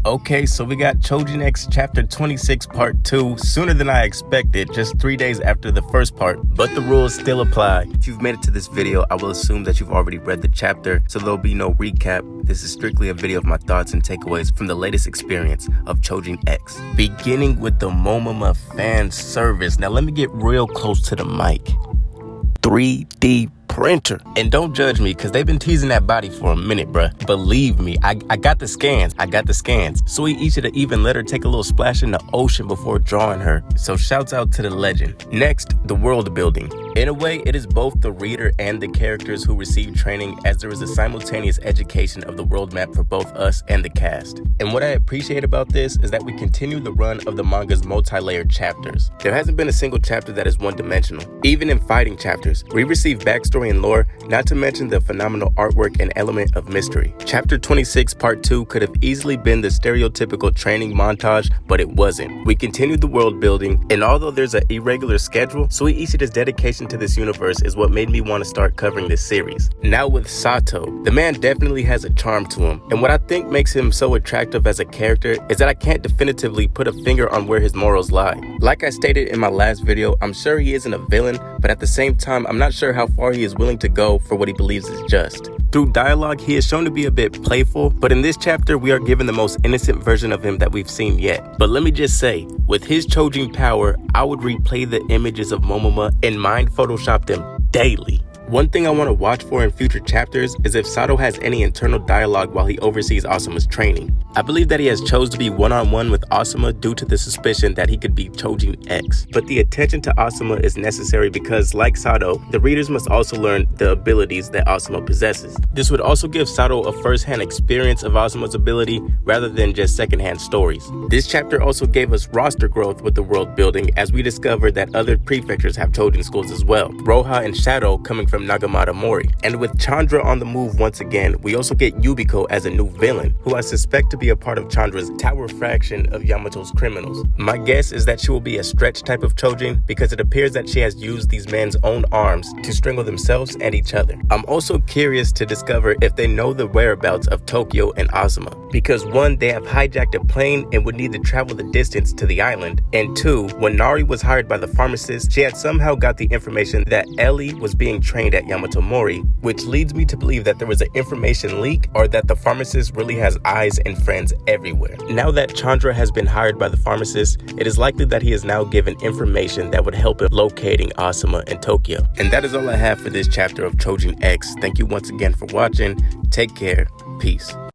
Okay, so we got Choujin X chapter 26 part 2 sooner than I expected, just 3 days after the first part, but the rules still apply. If you've made it to this video, I will assume that you've already read the chapter, so there'll be no recap. This is strictly a video of my thoughts and takeaways from the latest experience of Choujin X. Beginning with the Momoma Fan Service. Now let me get real close to the mic. 3D printer. And don't judge me, because they've been teasing that body for a minute, bruh. Believe me, I got the scans. Sui Ishida even let her take a little splash in the ocean before drawing her. So shouts out to the legend. Next, the world building. In a way, it is both the reader and the characters who receive training, as there is a simultaneous education of the world map for both us and the cast. And what I appreciate about this is that we continue the run of the manga's multi-layered chapters. There hasn't been a single chapter that is one-dimensional. Even in fighting chapters, we receive backstory and lore, not to mention the phenomenal artwork and element of mystery. Chapter 26 part 2 could have easily been the stereotypical training montage, but it wasn't. We continued the world building, and although there's an irregular schedule, Sui Ishida's dedication to this universe is what made me want to start covering this series. Now with Sato, the man definitely has a charm to him, and what I think makes him so attractive as a character is that I can't definitively put a finger on where his morals lie. Like I stated in my last video, I'm sure he isn't a villain, but at the same time, I'm not sure how far he is willing to go for what he believes is just. Through dialogue, he is shown to be a bit playful, but in this chapter, we are given the most innocent version of him that we've seen yet. But let me just say, with his Choujin power, I would replay the images of Momoma and mind Photoshop them daily. One thing I want to watch for in future chapters is if Sato has any internal dialogue while he oversees Asuma's training. I believe that he has chose to be one-on-one with Asuma due to the suspicion that he could be Choujin X. But the attention to Asuma is necessary because, like Sato, the readers must also learn the abilities that Asuma possesses. This would also give Sato a first-hand experience of Asuma's ability rather than just second-hand stories. This chapter also gave us roster growth with the world building, as we discovered that other prefectures have Choujin schools as well. Roha and Shadow coming from Nagamata Mori. And with Chandra on the move once again, we also get Yubiko as a new villain, who I suspect to be a part of Chandra's tower fraction of Yamato's criminals. My guess is that she will be a stretch type of Choujin, because it appears that she has used these men's own arms to strangle themselves and each other. I'm also curious to discover if they know the whereabouts of Tokyo and Azuma, because 1, they have hijacked a plane and would need to travel the distance to the island, and 2, when Nari was hired by the pharmacist, she had somehow got the information that Ellie was being trained at Yamato Mori, which leads me to believe that there was an information leak, or that the pharmacist really has eyes and friends everywhere. Now that Chandra has been hired by the pharmacist, it is likely that he is now given information that would help in locating Asuma and Tokyo. And that is all I have for this chapter of Choujin X. Thank you once again for watching. Take care. Peace.